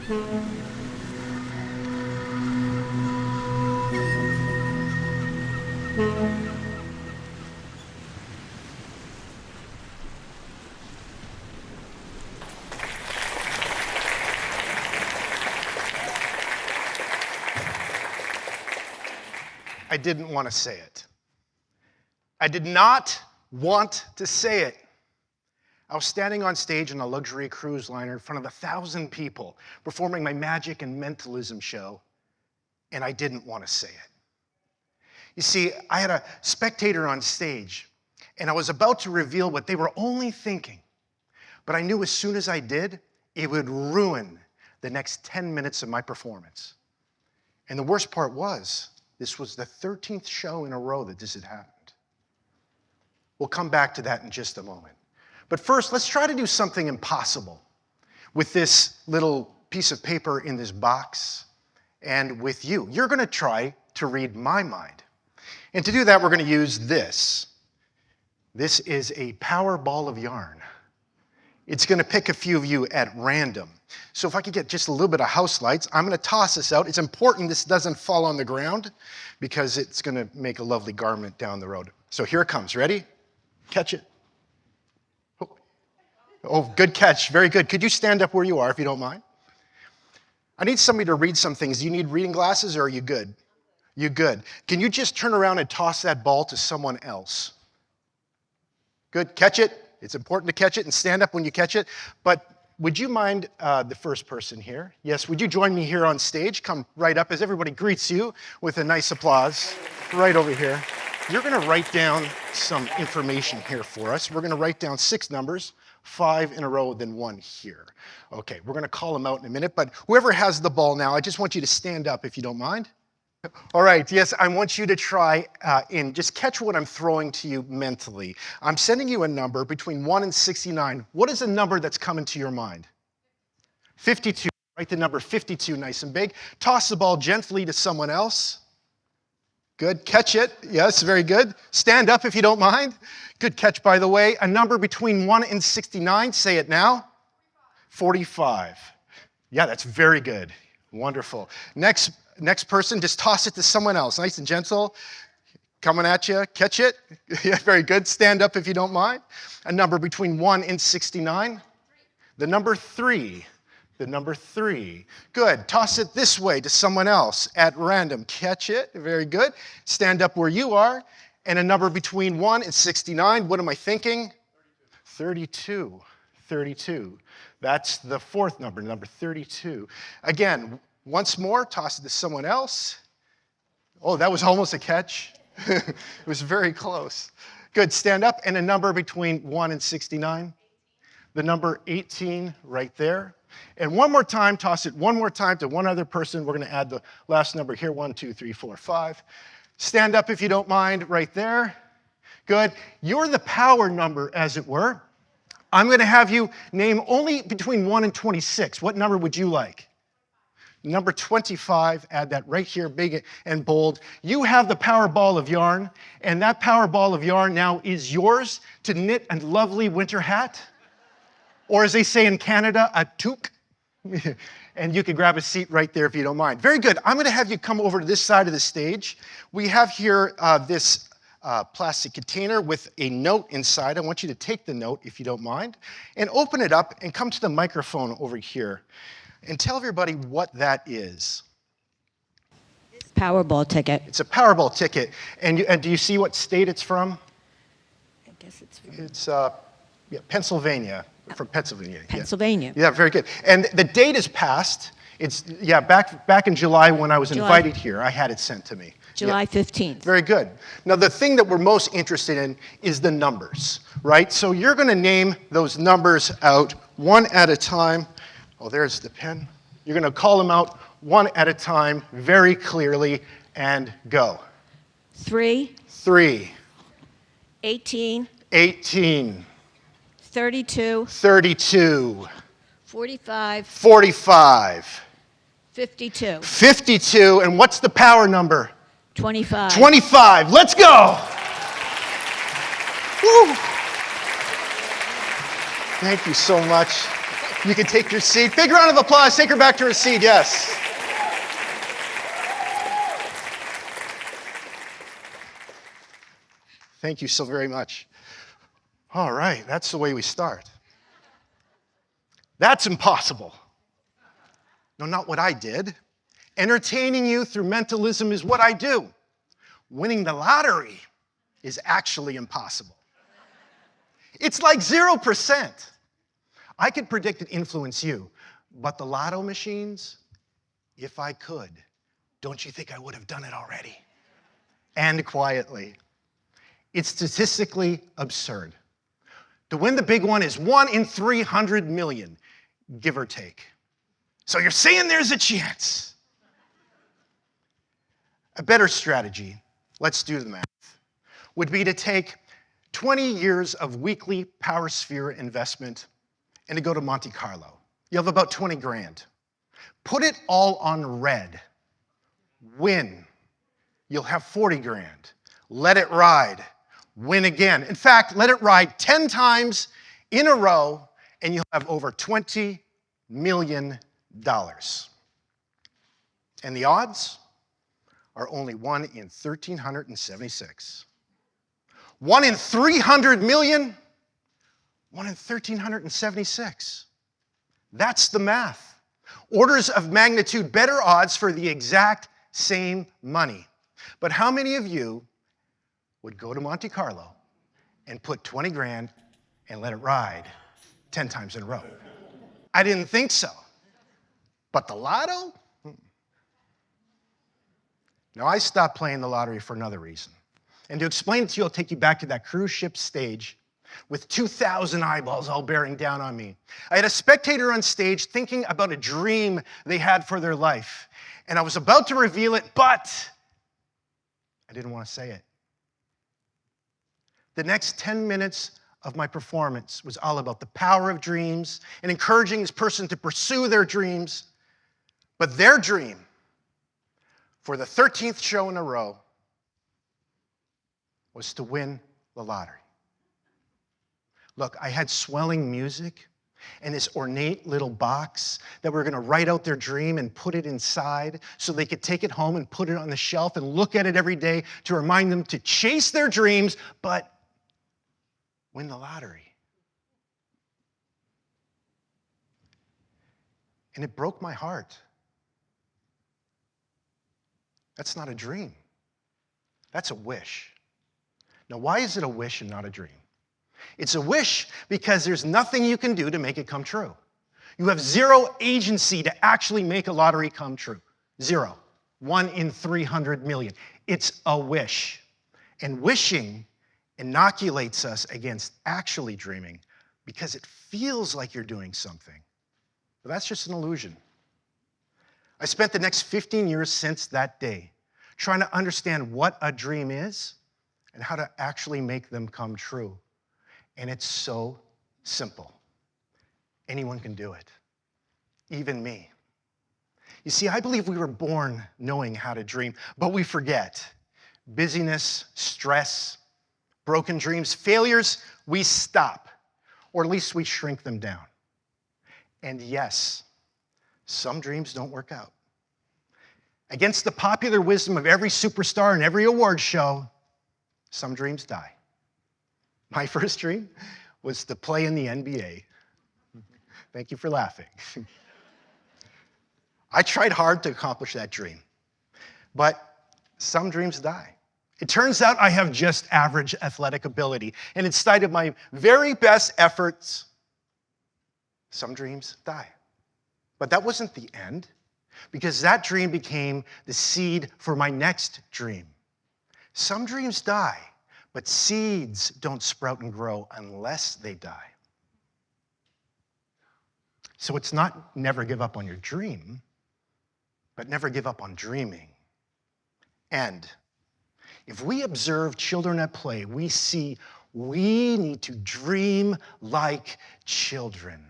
I didn't want to say it. I did not want to say it. I was standing on stage on a luxury cruise liner in front of 1,000 people performing my magic and mentalism show, and I didn't want to say it. You see, I had a spectator on stage, and I was about to reveal what they were only thinking, but I knew as soon as I did, it would ruin the next 10 minutes of my performance. And the worst part was, this was the 13th show in a row that this had happened. We'll come back to that in just a moment. But first, let's try to do something impossible with this little piece of paper in this box and with you. You're going to try to read my mind. And to do that, we're going to use this. This is a power ball of yarn. It's going to pick a few of you at random. So if I could get just a little bit of house lights, I'm going to toss this out. It's important this doesn't fall on the ground because it's going to make a lovely garment down the road. So here it comes. Ready? Catch it. Oh, good catch. Very good. Could you stand up where you are if you don't mind? I need somebody to read some things. Do you need reading glasses or are you good? You good. Can you just turn around and toss that ball to someone else? Good. Catch it. It's important to catch it and stand up when you catch it. But would you mind the first person here? Yes, would you join me here on stage? Come right up as everybody greets you with a nice applause. Right over here. You're going to write down some information here for us. We're going to write down 6 numbers, 5 in a row, then 1 here. Okay, we're going to call them out in a minute, but whoever has the ball now, I just want you to stand up if you don't mind. All right, yes, I want you to try and just catch what I'm throwing to you mentally. I'm sending you a number between 1 and 69. What is a number that's coming to your mind? 52. Write the number 52 nice and big. Toss the ball gently to someone else. Good. Catch it. Yes, very good. Stand up if you don't mind. Good catch, by the way. A number between 1 and 69. Say it now. 45. Yeah, that's very good. Wonderful. Next person, just toss it to someone else. Nice and gentle. Coming at you. Catch it. Yeah, very good. Stand up if you don't mind. A number between 1 and 69. The number 3. The number 3. Good. Toss it this way to someone else at random. Catch it. Very good. Stand up where you are. And a number between 1 and 69. What am I thinking? 32. 32. That's the 4th number, number 32. Again, once more, toss it to someone else. Oh, that was almost a catch. It was very close. Good. Stand up. And a number between 1 and 69. The number 18 right there. And one more time, toss it one more time to one other person. We're going to add the last number here, 1, 2, 3, 4, 5. Stand up if you don't mind, right there. Good. You're the power number, as it were. I'm going to have you name only between 1 and 26. What number would you like? Number 25, add that right here, big and bold. You have the power ball of yarn, and that power ball of yarn now is yours to knit a lovely winter hat. Or as they say in Canada, a toque. And you can grab a seat right there if you don't mind. Very good. I'm going to have you come over to this side of the stage. We have here this plastic container with a note inside. I want you to take the note, if you don't mind, and open it up and come to the microphone over here and tell everybody what that is. Powerball ticket. It's a Powerball ticket. And do you see what state it's from? I guess it's from It's Pennsylvania. From Pennsylvania. Pennsylvania. Yeah, very good. And the date is passed. It's back in July when I was invited here. I had it sent to me. July 15th. Very good. Now the thing that we're most interested in is the numbers, right? So you're going to name those numbers out one at a time. Oh, there's the pen. You're going to call them out one at a time very clearly and go. 3. 3. 18. 18. 32. 32. 45. 45. 52. 52. And what's the power number? 25. 25. Let's go. Woo. Thank you so much. You can take your seat. Big round of applause. Take her back to her seat, yes. Thank you so very much. All right, that's the way we start. That's impossible. No, not what I did. Entertaining you through mentalism is what I do. Winning the lottery is actually impossible. It's like 0%. I could predict and influence you, but the lotto machines, if I could, don't you think I would have done it already? And quietly. It's statistically absurd. To win the big one is 1 in 300 million, give or take. So you're saying there's a chance. A better strategy, let's do the math, would be to take 20 years of weekly power sphere investment and to go to Monte Carlo. You have about 20 grand. Put it all on red. Win. You'll have 40 grand. Let it ride. Win again. In fact, let it ride 10 times in a row and you'll have over $20 million. And the odds are only 1 in 1,376. 1 in 300 million, 1 in 1,376. That's the math. Orders of magnitude better odds for the exact same money. But how many of you would go to Monte Carlo and put 20 grand and let it ride 10 times in a row? I didn't think so. But the lotto? Now, I stopped playing the lottery for another reason. And to explain it to you, I'll take you back to that cruise ship stage with 2,000 eyeballs all bearing down on me. I had a spectator on stage thinking about a dream they had for their life. And I was about to reveal it, but I didn't want to say it. The next 10 minutes of my performance was all about the power of dreams and encouraging this person to pursue their dreams. But their dream, for the 13th show in a row, was to win the lottery. Look, I had swelling music and this ornate little box that we're going to write out their dream and put it inside so they could take it home and put it on the shelf and look at it every day to remind them to chase their dreams, but win the lottery. And it broke my heart. That's not a dream. That's a wish. Now, why is it a wish and not a dream? It's a wish because there's nothing you can do to make it come true. You have zero agency to actually make a lottery come true. Zero. 1 in 300 million. It's a wish. And wishing inoculates us against actually dreaming because it feels like you're doing something. But that's just an illusion. I spent the next 15 years since that day trying to understand what a dream is and how to actually make them come true. And it's so simple. Anyone can do it, even me. You see, I believe we were born knowing how to dream, but we forget. Busyness, stress, broken dreams, failures, we stop, or at least we shrink them down. And yes, some dreams don't work out. Against the popular wisdom of every superstar and every award show, some dreams die. My first dream was to play in the NBA. Thank you for laughing. I tried hard to accomplish that dream, but some dreams die. It turns out I have just average athletic ability, and in spite of my very best efforts, some dreams die. But that wasn't the end, because that dream became the seed for my next dream. Some dreams die, but seeds don't sprout and grow unless they die. So it's not never give up on your dream, but never give up on dreaming. And if we observe children at play, we see we need to dream like children.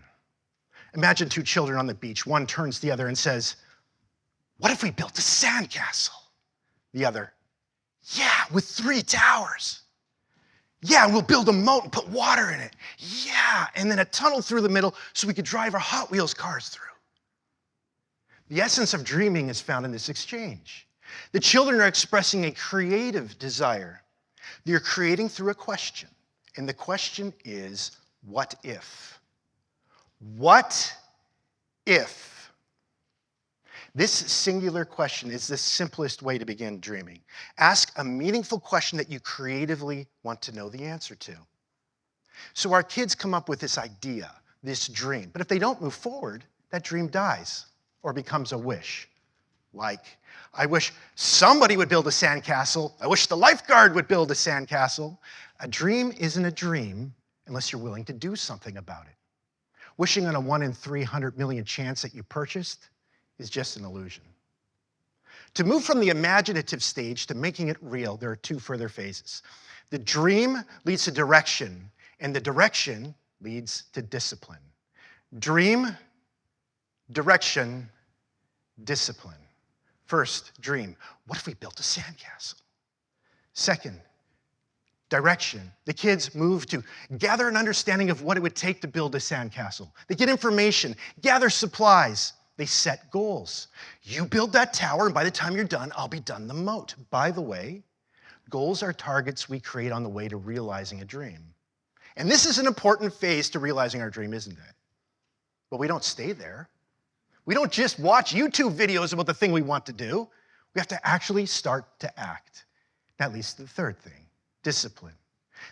Imagine two children on the beach. One turns to the other and says, "What if we built a sandcastle?" The other, "Yeah, with 3 towers." Yeah, we'll build a moat and put water in it. Yeah, and then a tunnel through the middle so we could drive our Hot Wheels cars through. The essence of dreaming is found in this exchange. The children are expressing a creative desire. They're creating through a question. And the question is, what if? What if? This singular question is the simplest way to begin dreaming. Ask a meaningful question that you creatively want to know the answer to. So our kids come up with this idea, this dream. But if they don't move forward, that dream dies or becomes a wish. Like, I wish somebody would build a sandcastle. I wish the lifeguard would build a sandcastle. A dream isn't a dream unless you're willing to do something about it. Wishing on a 1 in 300 million chance that you purchased is just an illusion. To move from the imaginative stage to making it real, there are 2 further phases. The dream leads to direction, and the direction leads to discipline. Dream, direction, discipline. First, dream. What if we built a sandcastle? Second, direction. The kids move to gather an understanding of what it would take to build a sandcastle. They get information, gather supplies. They set goals. You build that tower, and by the time you're done, I'll be done the moat. By the way, goals are targets we create on the way to realizing a dream. And this is an important phase to realizing our dream, isn't it? But we don't stay there. We don't just watch YouTube videos about the thing we want to do. We have to actually start to act. That leads to the third thing, discipline.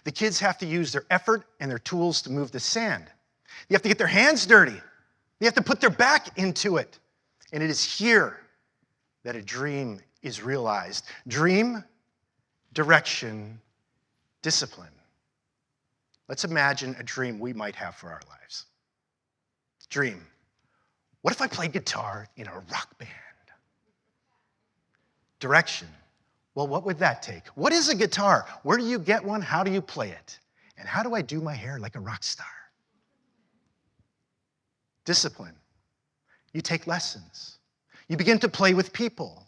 The kids have to use their effort and their tools to move the sand. They have to get their hands dirty. They have to put their back into it. And it is here that a dream is realized. Dream, direction, discipline. Let's imagine a dream we might have for our lives. Dream. What if I played guitar in a rock band? Direction. Well, what would that take? What is a guitar? Where do you get one? How do you play it? And how do I do my hair like a rock star? Discipline. You take lessons. You begin to play with people.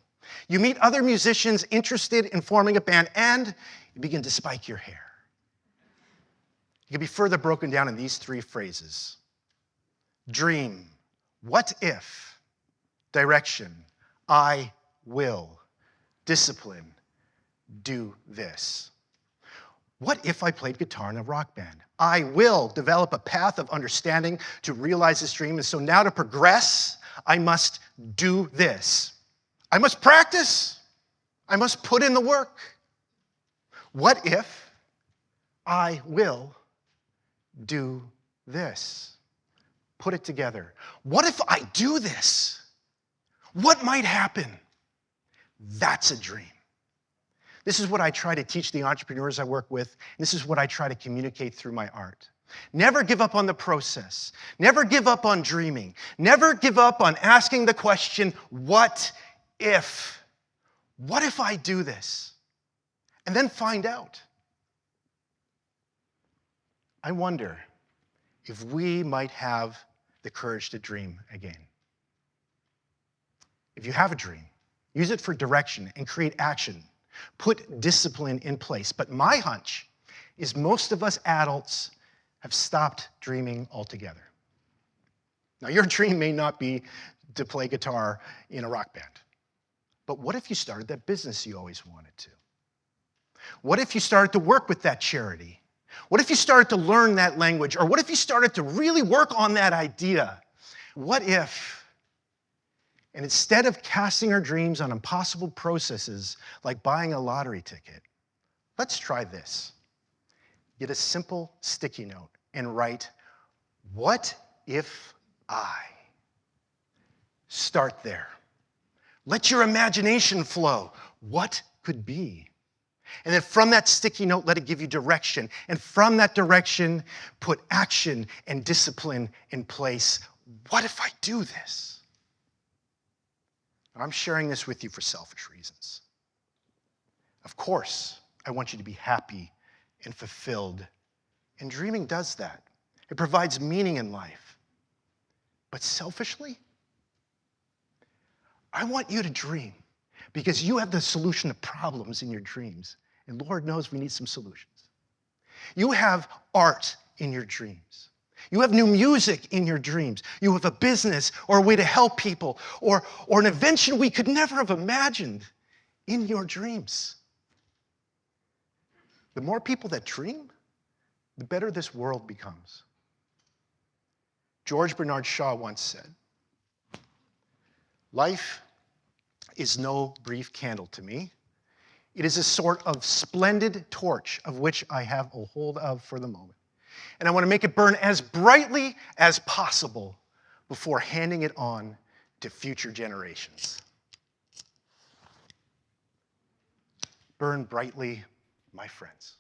You meet other musicians interested in forming a band, and you begin to spike your hair. It can be further broken down in these 3 phrases. Dream. What if? Direction. I will. Discipline. Do this. What if I played guitar in a rock band? I will develop a path of understanding to realize this dream. And so now to progress, I must do this. I must practice. I must put in the work. What if I will do this? Put it together. What if I do this? What might happen? That's a dream. This is what I try to teach the entrepreneurs I work with. This is what I try to communicate through my art. Never give up on the process. Never give up on dreaming. Never give up on asking the question, what if? What if I do this? And then find out. I wonder if we might have the courage to dream again. If you have a dream, use it for direction and create action. Put discipline in place. But my hunch is most of us adults have stopped dreaming altogether. Now, your dream may not be to play guitar in a rock band. But what if you started that business you always wanted to? What if you started to work with that charity? What if you started to learn that language? Or what if you started to really work on that idea? What if, and instead of casting our dreams on impossible processes like buying a lottery ticket, let's try this. Get a simple sticky note and write, what if I? Start there. Let your imagination flow. What could be? And then from that sticky note, let it give you direction. And from that direction, put action and discipline in place. What if I do this? I'm sharing this with you for selfish reasons. Of course, I want you to be happy and fulfilled. And dreaming does that. It provides meaning in life. But selfishly, I want you to dream because you have the solution to problems in your dreams. And Lord knows we need some solutions. You have art in your dreams. You have new music in your dreams. You have a business or a way to help people or an invention we could never have imagined in your dreams. The more people that dream, the better this world becomes. George Bernard Shaw once said, "Life is no brief candle to me. It is a sort of splendid torch of which I have a hold of for the moment. And I want to make it burn as brightly as possible before handing it on to future generations." Burn brightly, my friends.